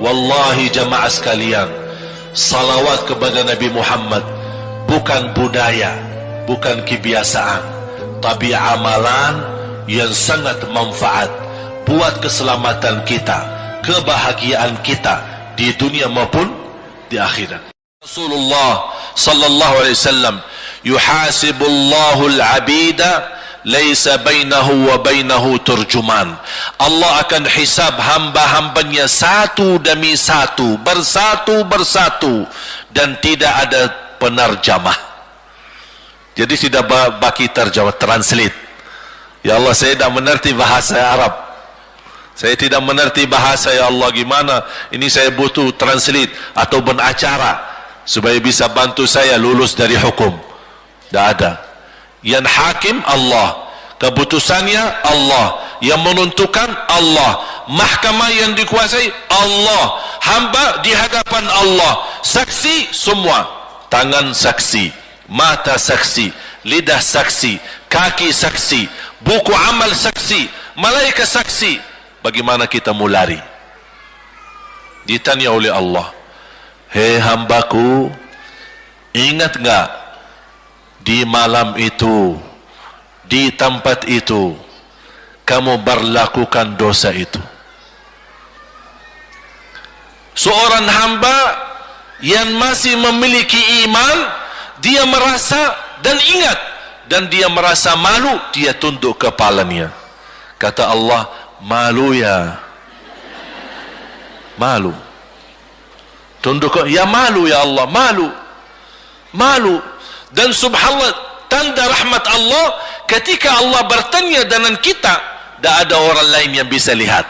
Wallahi jamaah sekalian, salawat kepada Nabi Muhammad bukan budaya, bukan kebiasaan, tapi amalan yang sangat manfaat buat keselamatan kita, kebahagiaan kita di dunia maupun di akhirat. Rasulullah sallallahu alaihi wasallam, yuhasibullahu al-'abida laisa bainahu wa bainahu turjuman. Allah akan hisab hamba-hambanya satu demi satu, bersatu dan tidak ada penerjemah. Jadi tidak bagi terjemah, translate. Ya Allah, saya tidak mengerti bahasa Arab, saya tidak mengerti bahasa, ya Allah, gimana ini, saya butuh translate atau benacara supaya bisa bantu saya lulus dari hukum. Tidak ada. Yang hakim Allah, keputusannya Allah, yang menentukan Allah, mahkamah yang dikuasai Allah, hamba di hadapan Allah, saksi semua, tangan saksi, mata saksi, lidah saksi, kaki saksi, buku amal saksi, malaikat saksi. Bagaimana kita mau lari? Ditanya oleh Allah, hei hambaku, ingat enggak di malam itu, di tempat itu, kamu berlakukan dosa itu? Seorang hamba yang masih memiliki iman, dia merasa dan ingat, dan dia merasa malu, dia tunduk kepalanya. Kata Allah, malu ya, malu. Tunduk, ya malu ya Allah, malu, malu. Dan subhanallah, tanda rahmat Allah, ketika Allah bertanya dengan kita, tidak ada orang lain yang bisa lihat.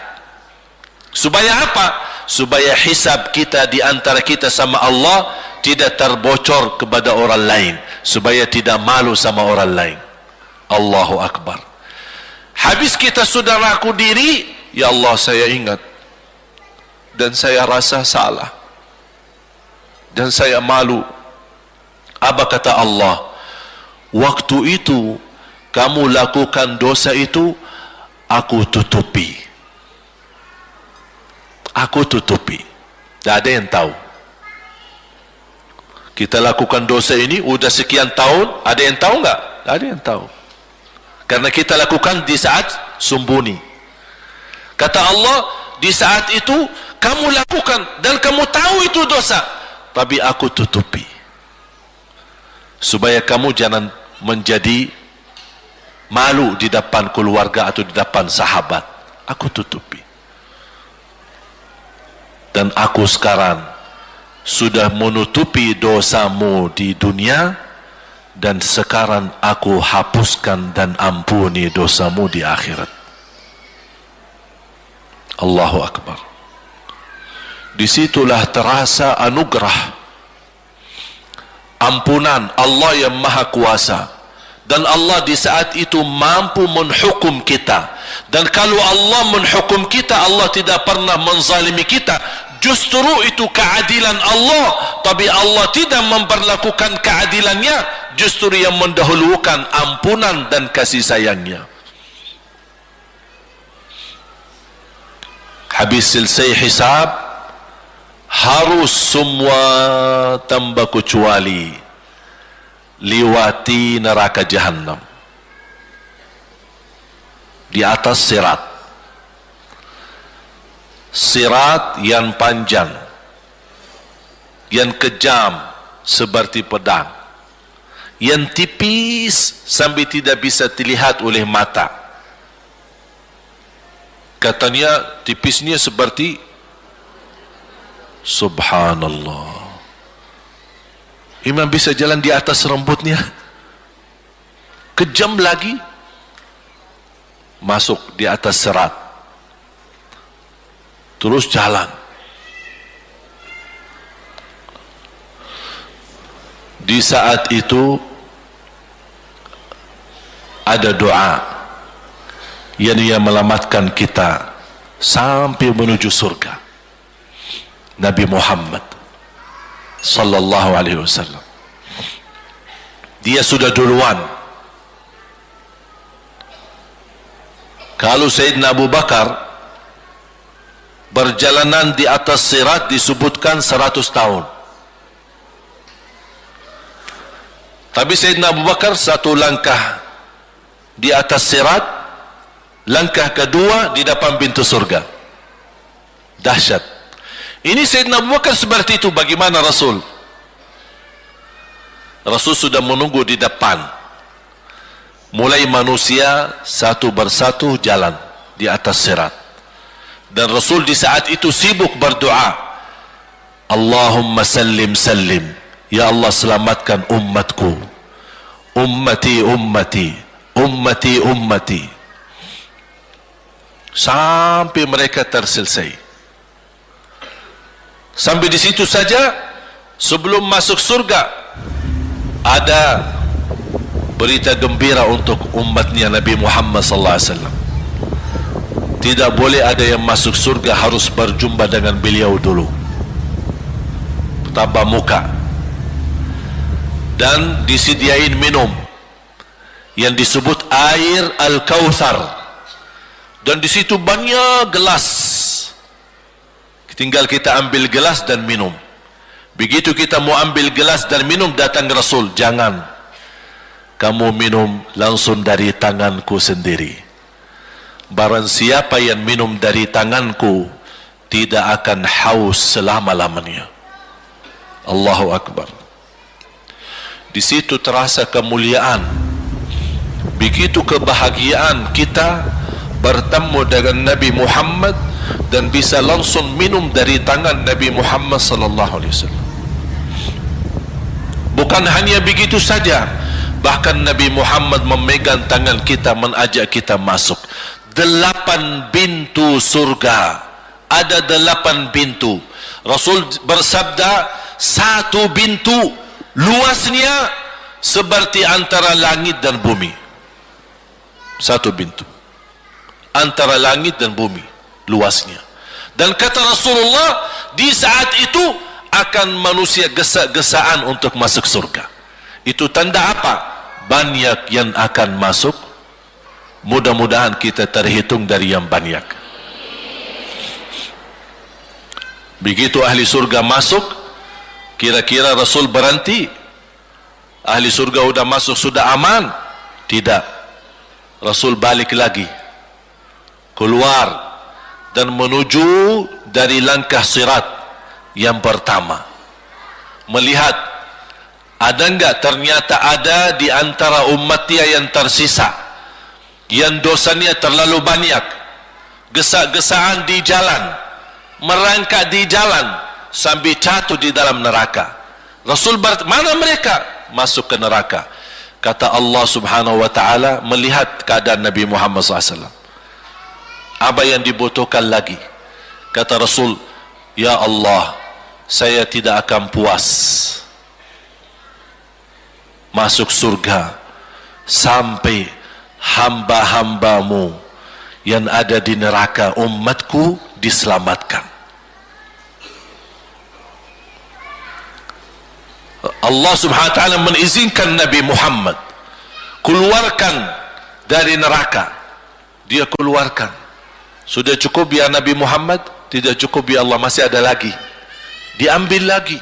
Supaya apa? Supaya hisab kita di antara kita sama Allah tidak terbocor kepada orang lain, supaya tidak malu sama orang lain. Allahu Akbar. Habis kita sudah laku diri, ya Allah, saya ingat dan saya rasa salah dan saya malu. Apa kata Allah? Waktu itu kamu lakukan dosa itu, aku tutupi. Aku tutupi. Tidak ada yang tahu. Kita lakukan dosa ini udah sekian tahun, ada yang tahu enggak? Tidak ada yang tahu. Karena kita lakukan di saat sembunyi. Kata Allah, di saat itu kamu lakukan dan kamu tahu itu dosa, tapi aku tutupi. Supaya kamu jangan menjadi malu di depan keluarga atau di depan sahabat. Aku tutupi. Dan aku sekarang sudah menutupi dosamu di dunia, dan sekarang aku hapuskan dan ampuni dosamu di akhirat. Allahu Akbar. Disitulah terasa anugerah ampunan Allah yang maha kuasa. Dan Allah di saat itu mampu menghukum kita. Dan kalau Allah menghukum kita, Allah tidak pernah menzalimi kita. Justru itu keadilan Allah. Tapi Allah tidak memperlakukan keadilannya, justru yang mendahulukan ampunan dan kasih sayangnya. Habis selesai hisab, harus semua tanpa kecuali liwati neraka jahannam di atas sirat. Sirat yang panjang, yang kejam seperti pedang, yang tipis sampai tidak bisa dilihat oleh mata. Katanya tipisnya seperti, subhanallah, imam bisa jalan di atas rambutnya. Kejam lagi, masuk di atas sirat, terus jalan. Di saat itu ada doa yang ia melamatkan kita sampai menuju surga. Nabi Muhammad sallallahu alaihi wasallam, dia sudah duluan. Kalau Sayyidina Abu Bakar perjalanan di atas sirat disebutkan 100 tahun. Tapi Sayyidina Abu Bakar satu langkah di atas sirat, langkah kedua di depan pintu surga. Dahsyat. Ini Sayyidina Abu Bakar seperti itu. Bagaimana Rasul? Rasul sudah menunggu di depan. Mulai manusia satu persatu jalan di atas sirat. Dan Rasul di saat itu sibuk berdoa, Allahumma sallim sallim, ya Allah selamatkan umatku, ummati ummati, ummati ummati, sampai mereka terselesai. Sampai di situ saja. Sebelum masuk surga ada berita gembira untuk umatnya Nabi Muhammad sallallahu alaihi wasallam. Tidak boleh ada yang masuk surga, harus berjumpa dengan beliau dulu, tatap muka, dan disediain minum yang disebut air Al-Kautsar, dan di situ banyak gelas. Tinggal kita ambil gelas dan minum. Begitu kita mau ambil gelas dan minum, datang Rasul, jangan kamu minum langsung dari tanganku sendiri. Barang siapa yang minum dari tanganku tidak akan haus selama-lamanya. Allahu Akbar. Di situ terasa kemuliaan. Begitu kebahagiaan kita bertemu dengan Nabi Muhammad dan bisa langsung minum dari tangan Nabi Muhammad sallallahu alaihi wasallam. Bukan hanya begitu saja, bahkan Nabi Muhammad memegang tangan kita, mengajak kita masuk. 8 pintu surga. Ada 8 pintu. Rasul bersabda, 1 pintu luasnya seperti antara langit dan bumi. 1 pintu antara langit dan bumi luasnya. Dan kata Rasulullah, di saat itu akan manusia gesa-gesaan untuk masuk surga. Itu tanda apa? Banyak yang akan masuk. Mudah-mudahan kita terhitung dari yang banyak. Begitu ahli surga masuk, kira-kira Rasul berhenti? Ahli surga sudah masuk, sudah aman? Tidak. Rasul balik lagi, keluar dan menuju dari langkah sirat yang pertama, melihat ada enggak ternyata ada di antara umatnya yang tersisa, yang dosanya terlalu banyak, gesa-gesaan di jalan, merangkak di jalan sampai jatuh di dalam neraka. Rasul mana mereka? Masuk ke neraka. Kata Allah subhanahu wa ta'ala melihat keadaan Nabi Muhammad SAW, apa yang dibutuhkan lagi? Kata Rasul, ya Allah, saya tidak akan puas masuk surga sampai hamba-hambamu yang ada di neraka, umatku, diselamatkan. Allah subhanahu wa ta'ala mengizinkan Nabi Muhammad keluarkan dari neraka. Dia keluarkan. Sudah cukup ya Nabi Muhammad? Tidak cukup ya Allah, masih ada lagi. Diambil lagi,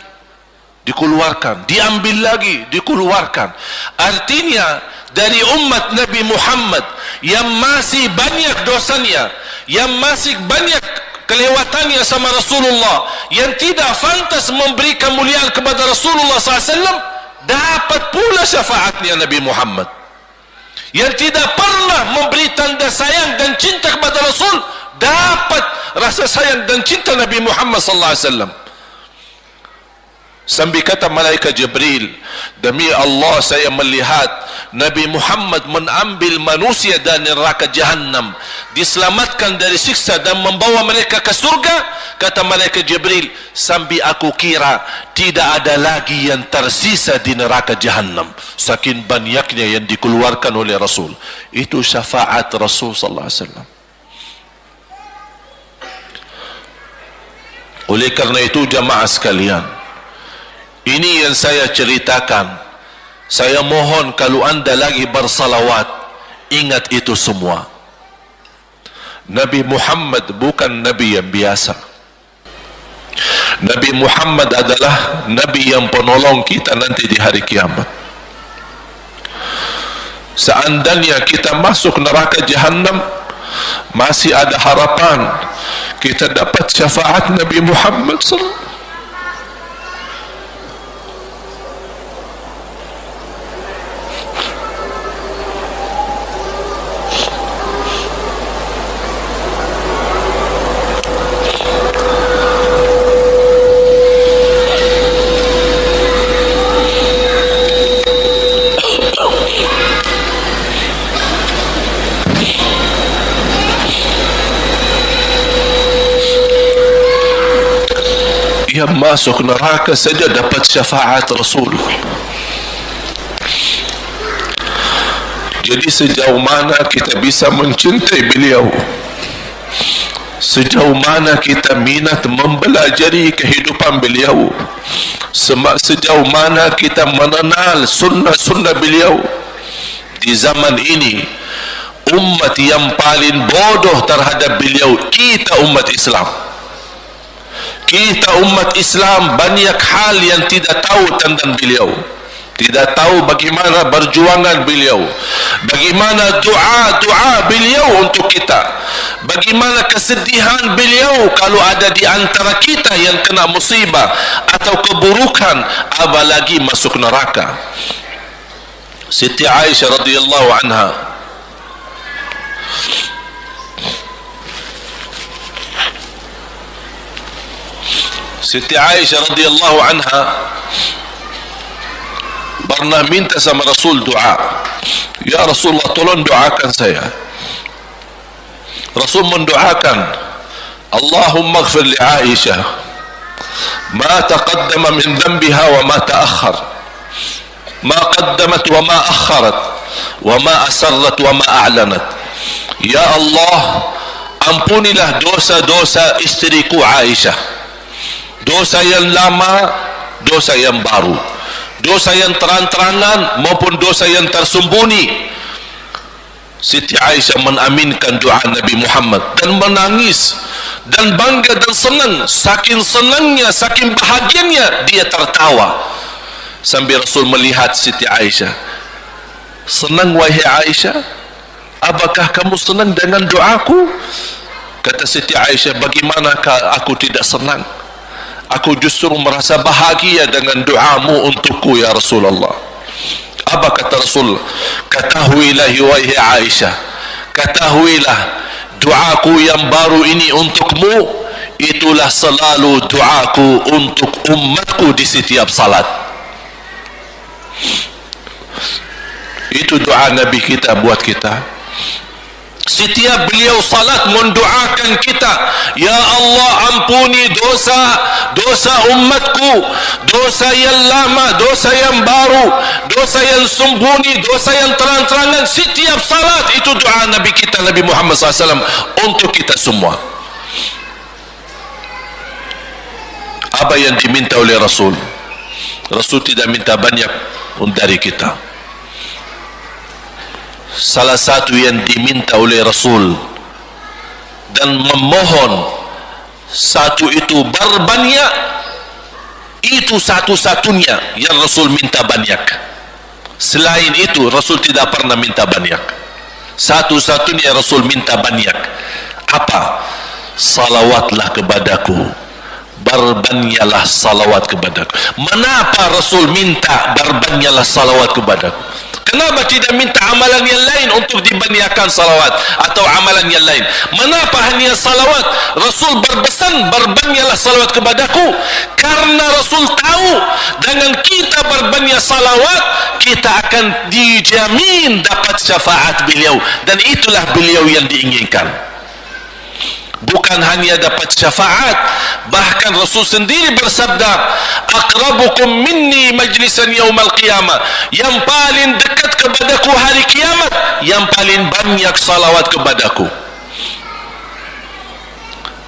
dikeluarkan, diambil lagi, dikeluarkan. Artinya dari umat Nabi Muhammad yang masih banyak dosanya, yang masih banyak kelewatannya sama Rasulullah, yang tidak pantas memberi kemuliaan kepada Rasulullah SAW, dapat pula syafaatnya Nabi Muhammad. Yang tidak pernah memberi tanda sayang dan cinta kepada Rasul, dapat rasa sayang dan cinta Nabi Muhammad SAW. Sampai kata malaikat Jibril, demi Allah saya melihat Nabi Muhammad mengambil manusia dari neraka Jahannam, diselamatkan dari siksa dan membawa mereka ke surga. Kata malaikat Jibril, sampai aku kira tidak ada lagi yang tersisa di neraka Jahannam, saking banyaknya yang dikeluarkan oleh Rasul. Itu syafaat Rasul sallallahu alaihi wasallam. Oleh karena itu jamaah sekalian, ini yang saya ceritakan. Saya mohon kalau anda lagi bersalawat, ingat itu semua. Nabi Muhammad bukan Nabi yang biasa. Nabi Muhammad adalah Nabi yang penolong kita nanti di hari kiamat. Seandainya kita masuk neraka Jahannam, masih ada harapan kita dapat syafaat Nabi Muhammad sallallahu. Yang masuk neraka saja dapat syafaat Rasul. Jadi sejauh mana kita bisa mencintai beliau, sejauh mana kita minat mempelajari kehidupan beliau, sejauh mana kita mengenal sunnah-sunnah beliau. Di zaman ini, umat yang paling bodoh terhadap beliau kita umat Islam. Kita umat Islam banyak hal yang tidak tahu tentang beliau, tidak tahu bagaimana perjuangan beliau, bagaimana doa beliau untuk kita, bagaimana kesedihan beliau kalau ada di antara kita yang kena musibah atau keburukan, apalagi masuk neraka. Siti Aisyah radhiyallahu anha, Siti Aisyah radhiyallahu anha pernah minta sama Rasul doa. Ya Rasulullah, tolong doakan saya. Rasul mendoakan, Allahumma ighfir li Aisyah ma taqaddama min dhanbiha wa ma ta'akhkhar, ma qaddamat wa ma akharat, wa ma asarrat wa ma a'lanat. Ya Allah, ampunilah dosa-dosa istriku Aisyah, dosa yang lama, dosa yang baru, dosa yang terang-terangan maupun dosa yang tersembunyi. Siti Aisyah mengaminkan doa Nabi Muhammad dan menangis dan bangga dan senang. Saking senangnya, saking bahagianya, dia tertawa sambil Rasul melihat Siti Aisyah. Senang wahai Aisyah? Apakah kamu senang dengan doaku? Kata Siti Aisyah, bagaimanakah aku tidak senang? Aku justru merasa bahagia dengan doamu untukku ya Rasulullah. Apa kata Rasul? Ketahuilah wahai Aisyah, ketahuilah doaku yang baru ini untukmu, itulah selalu doaku untuk umatku di setiap salat. Itu doa Nabi kita buat kita. Setiap beliau salat mendoakan kita, ya Allah, ampuni dosa umatku, dosa yang lama, dosa yang baru, dosa yang sembunyi, dosa yang terang-terangan. Setiap salat itu doa Nabi kita, Nabi Muhammad SAW, untuk kita semua. Apa yang diminta oleh Rasul? Rasul tidak minta banyak pun dari kita. Salah satu yang diminta oleh Rasul dan memohon, satu itu berbanyak, itu satu-satunya yang Rasul minta banyak. Selain itu Rasul tidak pernah minta banyak. Satu-satunya Rasul minta banyak. Apa? Salawatlah kepadaku, berbanyaklah salawat kepadaku. Mengapa Rasul minta berbanyaklah salawat kepadaku? Kenapa tidak minta amalan yang lain untuk dibanyakkan salawat atau amalan yang lain? Mengapa hanya salawat? Rasul berpesan berbanyaklah salawat kepadaku, karena Rasul tahu dengan kita berbanyak salawat kita akan dijamin dapat syafaat beliau, dan itulah beliau yang diinginkan. Bukan hanya dapat syafaat, bahkan Rasul sendiri bersabda, aqrabukum minni majlisan yaumal qiyamah, yang paling dekat kepadaku hari kiamat, yang paling banyak salawat kepadaku.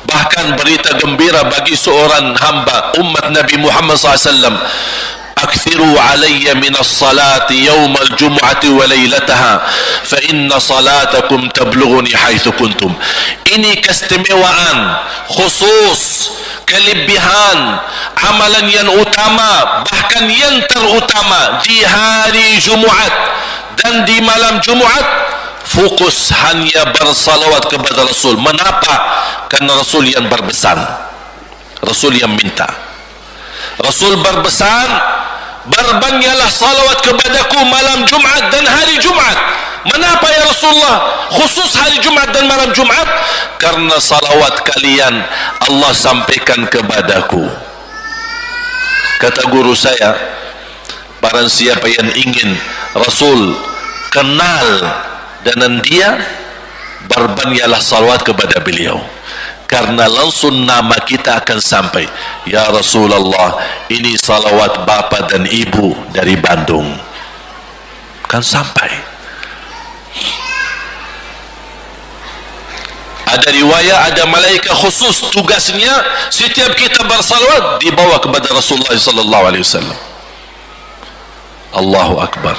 Bahkan berita gembira bagi seorang hamba umat Nabi Muhammad SAW, akthiru alayya minas salati yawmal jum'ati wa laylataha, fa fa inna salatakum tablughuni haitsu kuntum. Ini keistimewaan khusus, kelebihan amalan yang utama, bahkan yang terutama di hari Jumaat dan di malam Jumaat. Fokus hanya bersalawat kepada Rasul. Mengapa? Karena Rasul yang berpesan, Rasul yang minta. Rasul berpesan, berbanyaklah salawat kepadaku malam Jumaat dan hari Jumaat. Mengapa ya Rasulullah khusus hari Jumaat dan malam Jumaat? Karena salawat kalian Allah sampaikan kepadaku. Kata guru saya, barang siapa yang ingin Rasul kenal dengan dia, berbanyaklah salawat kepada beliau, karena langsung nama kita akan sampai. Ya Rasulullah, ini salawat bapa dan ibu dari Bandung, kan sampai. Ada riwayat, ada malaikat khusus tugasnya setiap kita bersalawat dibawa kepada Rasulullah sallallahu alaihi wasallam. Allahu akbar.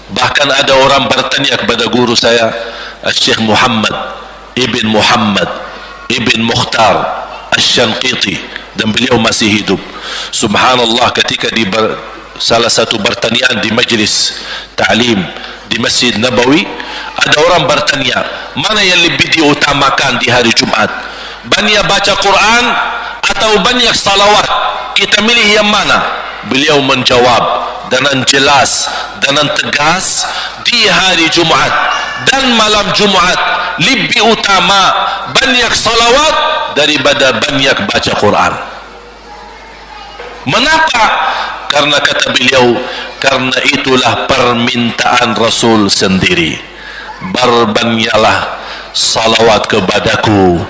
Bahkan ada orang bertanya kepada guru saya, Syekh Muhammad Ibn Muhammad Ibn Mukhtar Asy-Syanqiti, dan beliau masih hidup. Subhanallah, ketika di salah satu pertanyaan di majlis ta'lim di Masjid Nabawi, ada orang bertanya, mana yang lebih diutamakan di hari Jumat? Banyak baca Quran atau banyak salawat? Kita milih yang mana? Beliau menjawab dengan jelas, dengan tegas, di hari Jumaat dan malam Jumaat lebih utama banyak salawat daripada banyak baca Quran. Mengapa? Karena kata beliau, karena itulah permintaan Rasul sendiri. Berbanyaklah salawat kepadaku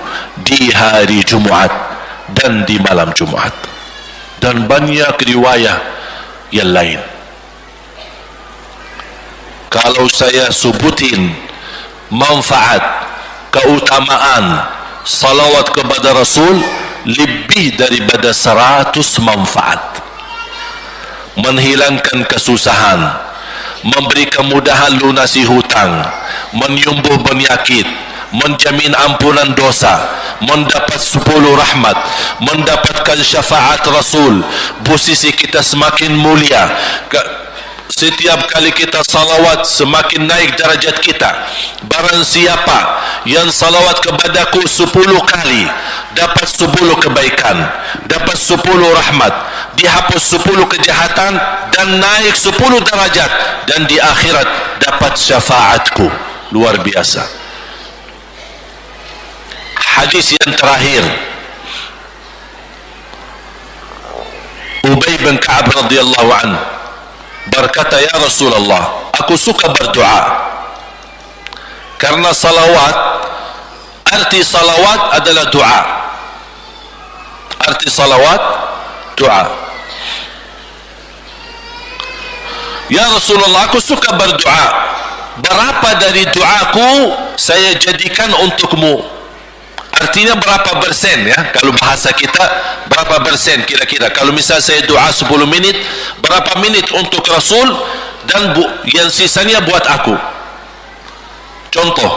di hari Jumaat dan di malam Jumaat. Dan banyak riwayat yang lain. Kalau saya sebutin manfaat, keutamaan salawat kepada Rasul, lebih daripada 100 manfaat. Menghilangkan kesusahan, memberi kemudahan lunasi hutang, menyembuh penyakit, menjamin ampunan dosa, mendapat 10 rahmat, mendapatkan syafaat Rasul, posisi kita semakin mulia. Setiap kali kita salawat semakin naik darajat kita. Barang siapa yang salawat kepadaku 10 kali, dapat 10 kebaikan, dapat 10 rahmat, dihapus 10 kejahatan, dan naik 10 darajat, dan di akhirat dapat syafaatku. Luar biasa. Hadis yang terakhir, Ubay bin Ka'ab radhiyallahu anhu berkata, ya Rasulullah, aku suka berdoa. Karena salawat, arti salawat adalah doa. Arti salawat, doa. Ya Rasulullah, aku suka berdoa. Berapa dari doaku saya jadikan untukmu? Artinya berapa persen ya? Kalau bahasa kita, berapa persen kira-kira? Kalau misal saya doa 10 menit, berapa menit untuk Rasul, dan yang sisanya buat aku? Contoh,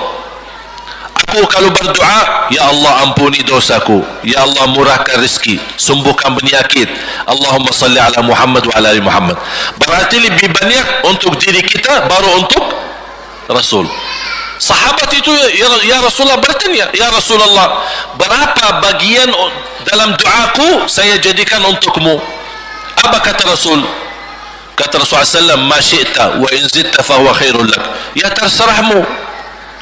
aku kalau berdoa, ya Allah ampuni dosaku, ya Allah murahkan rezeki, sembuhkan penyakit, Allahumma salli ala Muhammad wa ala ali Muhammad. Berarti lebih banyak untuk diri kita, baru untuk Rasul. Sahabat itu, ya Rasulullah bertanya, ya Rasulullah, berapa bagian dalam doaku saya jadikan untukmu? Apa kata Rasul? Kata Rasulullah SAW, ma syi'ta wa in zidta fahuwa khairul lak. Ya terserahmu,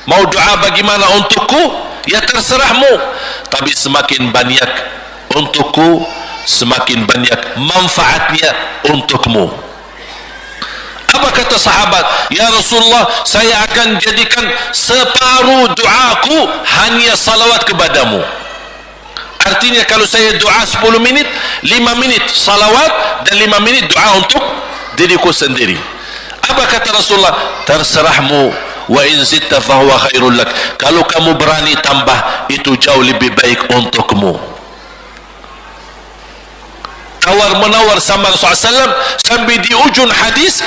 mau doa bagaimana untukku, ya terserahmu, tapi semakin banyak untukku, semakin banyak manfaatnya untukmu. Apa kata sahabat? Ya Rasulullah, saya akan jadikan separuh doaku hanya salawat kepadamu. Artinya kalau saya doa 10 menit, 5 menit salawat dan 5 menit doa untuk diriku sendiri. Apa kata Rasulullah? Terserahmu, wa in zitta fahuwa khairul lak. Kalau kamu berani tambah, itu jauh lebih baik untukmu. tawar-menawar sama Rasulullah SAW, sampai di ujung hadis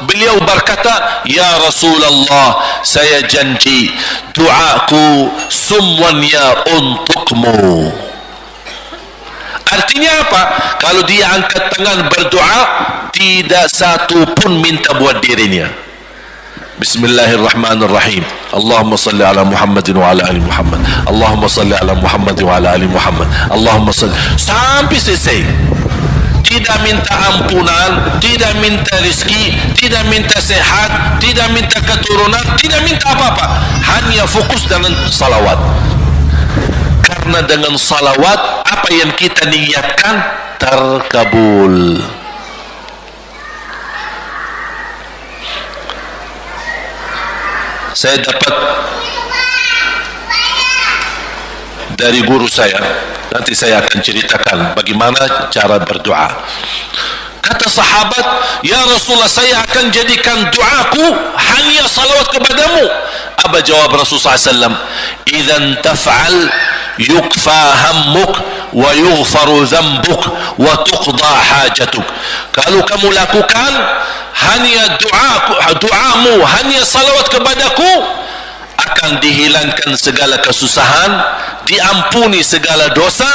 beliau berkata, ya Rasulullah, saya janji doaku semuanya untukmu. Artinya apa? Kalau dia angkat tangan berdoa, tidak satu pun minta buat dirinya. Bismillahirrahmanirrahim. Allahumma salli ala Muhammadin wa ala ali Muhammad. Allahumma salli ala Muhammadin wa ala ali Muhammad. Allahumma salli, sampai selesai. Tidak minta ampunan, tidak minta rezeki, tidak minta sehat, tidak minta keturunan, tidak minta apa-apa. Hanya fokus dengan salawat. Karena dengan salawat, apa yang kita niatkan terkabul. Saya dapat dari guru saya, nanti saya akan ceritakan bagaimana cara berdoa. Kata sahabat, ya Rasulullah, saya akan jadikan doaku hanya salawat kepadamu. Apa jawab Rasulullah SAW? Idzan taf'al yukfa hammuk wa yughfaru dhanbuk wa tuqda hajatuk. Kalau kamu lakukan hanya doamu, hanya salawat kepadaku, akan dihilangkan segala kesusahan, diampuni segala dosa,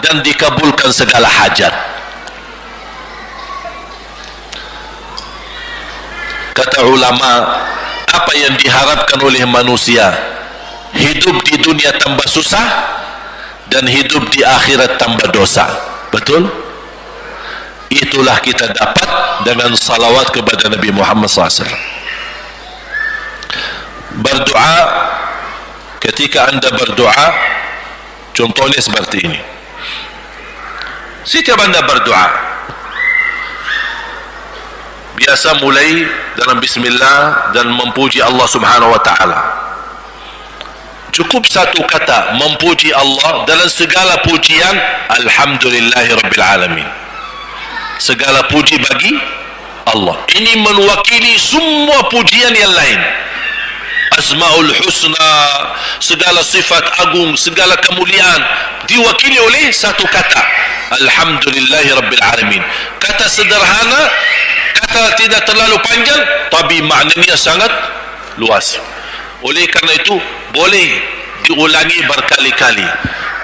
dan dikabulkan segala hajat. Kata ulama, apa yang diharapkan oleh manusia? Hidup di dunia tambah susah dan hidup di akhirat tambah dosa. Betul? Itulah kita dapat dengan salawat kepada Nabi Muhammad SAW. Berdoa, ketika anda berdoa, contohnya seperti ini. Setiap anda berdoa, biasa mulai dalam bismillah dan memuji Allah Subhanahu wa ta'ala. Cukup satu kata memuji Allah dalam segala pujian, alhamdulillahi rabbil alamin. Segala puji bagi Allah. Ini mewakili semua pujian yang lain. Asmaul husna, segala sifat agung, segala kemuliaan diwakili oleh satu kata, alhamdulillahi rabbil alamin. Kata sederhana, kata tidak terlalu panjang, tapi maknanya sangat luas. Oleh karena itu boleh diulangi berkali-kali,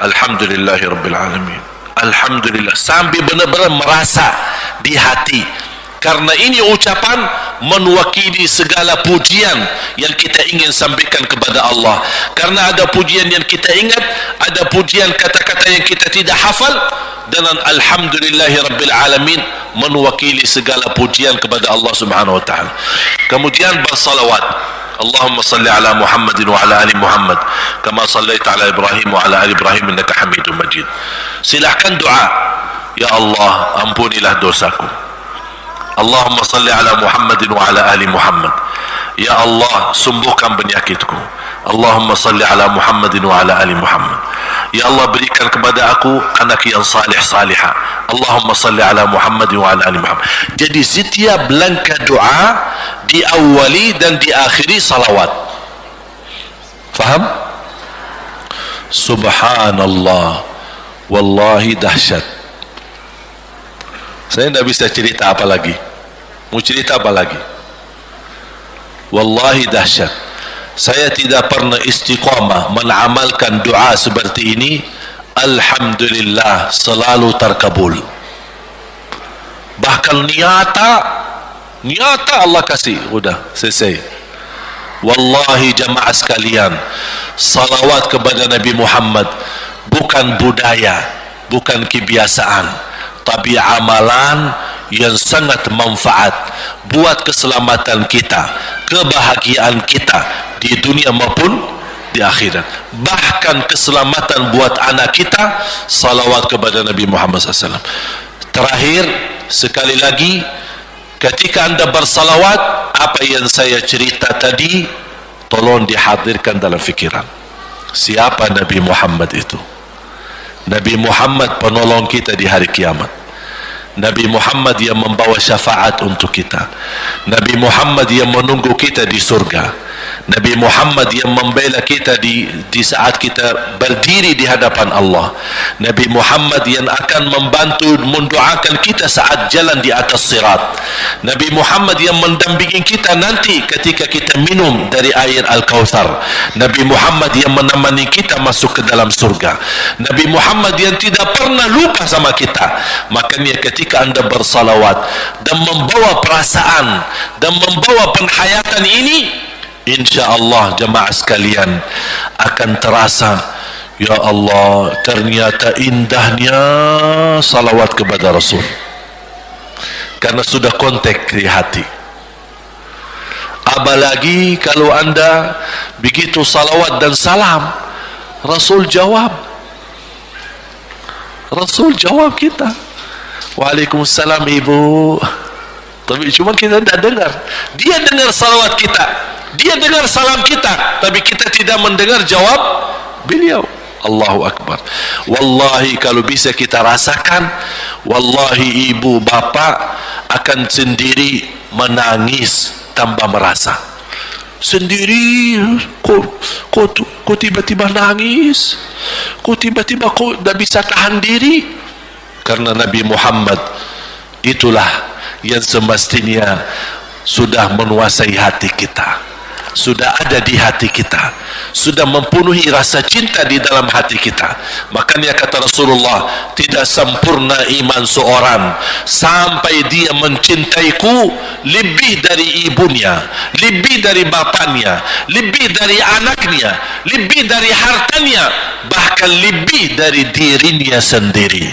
alhamdulillahi rabbil alamin, alhamdulillah, sampai benar-benar merasa di hati. Karena ini ucapan mewakili segala pujian yang kita ingin sampaikan kepada Allah. Karena ada pujian yang kita ingat, ada pujian kata-kata yang kita tidak hafal, dengan alhamdulillahi rabbil alamin mewakili segala pujian kepada Allah Subhanahu wa ta'ala. Kemudian bersalawat, Allahumma salli ala Muhammadin wa ala ali Muhammad kama sallaita ala Ibrahim wa ala ali Ibrahim innaka Hamidum Majid. Silahkan doa, ya Allah, ampunilah dosaku. Allahumma salli ala Muhammadin wa ala ali Muhammad. Ya Allah, sembuhkan penyakitku. Allahumma salli ala Muhammadin wa ala ali Muhammad. Ya Allah, berikan kepada aku anak yang salih salihah. Allahumma salli ala Muhammadin wa ala ali Muhammad. Jadi setiap langkah doa diawali dan diakhiri salawat. Faham? Subhanallah, wallahi dahsyat. Saya tidak bisa cerita apa lagi. Mau cerita apa lagi? Wallahi dahsyat. Saya tidak pernah istiqamah mengamalkan doa seperti ini. Alhamdulillah, selalu terkabul. Bahkan nyata Allah kasih, udah selesai. Wallahi jamaah sekalian, salawat kepada Nabi Muhammad bukan budaya, bukan kebiasaan, tapi amalan yang sangat manfaat buat keselamatan kita, kebahagiaan kita di dunia maupun di akhirat. Bahkan keselamatan buat anak kita, salawat kepada Nabi Muhammad SAW. Terakhir sekali lagi, ketika anda bersalawat, apa yang saya cerita tadi tolong dihadirkan dalam fikiran. Siapa Nabi Muhammad itu? Nabi Muhammad penolong kita di hari kiamat. Nabi Muhammad yang membawa syafaat untuk kita. Nabi Muhammad yang menunggu kita di surga. Nabi Muhammad yang membela kita di saat kita berdiri di hadapan Allah. Nabi Muhammad yang akan membantu mendoakan kita saat jalan di atas sirat. Nabi Muhammad yang mendampingi kita nanti ketika kita minum dari air Al-Kautsar. Nabi Muhammad yang menemani kita masuk ke dalam surga. Nabi Muhammad yang tidak pernah lupa sama kita. Makanya ketika anda bersalawat dan membawa perasaan dan membawa penghayatan ini, InsyaAllah jemaah sekalian akan terasa, ya Allah, ternyata indahnya salawat kepada Rasul, karena sudah kontak di hati. Apalagi kalau anda begitu salawat dan salam, Rasul jawab kita, Waalaikumsalam ibu. Tapi cuma kita tidak dengar. Dia dengar salawat kita, dia dengar salam kita, tapi kita tidak mendengar jawab beliau. Allahu Akbar. Wallahi kalau bisa kita rasakan, wallahi ibu bapak akan sendiri menangis tanpa merasa. Sendiri, kok tiba-tiba nangis, kok tiba-tiba kok tidak bisa tahan diri. Karena Nabi Muhammad itulah yang semestinya sudah menguasai hati kita, sudah ada di hati kita, sudah mempenuhi rasa cinta di dalam hati kita. Makanya kata Rasulullah, tidak sempurna iman seorang sampai dia mencintaiku lebih dari ibunya, lebih dari bapaknya, lebih dari anaknya, lebih dari hartanya, bahkan lebih dari dirinya sendiri.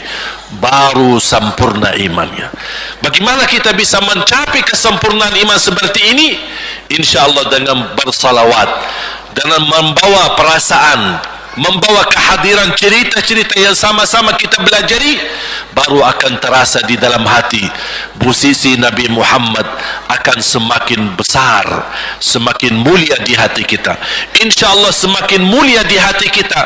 Baru sempurna imannya. Bagaimana kita bisa mencapai kesempurnaan iman seperti ini? InsyaAllah dengan bersalawat, dengan membawa perasaan, membawa kehadiran cerita-cerita yang sama-sama kita belajari, baru akan terasa di dalam hati posisi Nabi Muhammad akan semakin besar, semakin mulia di hati kita. InsyaAllah semakin mulia di hati kita,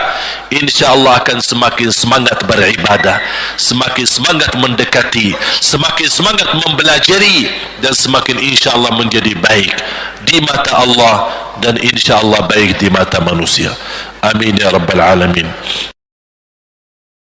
InsyaAllah akan semakin semangat beribadah, semakin semangat mendekati, semakin semangat mempelajari, dan semakin InsyaAllah menjadi baik di mata Allah dan InsyaAllah baik di mata manusia. Amin ya Rabbal Alamin.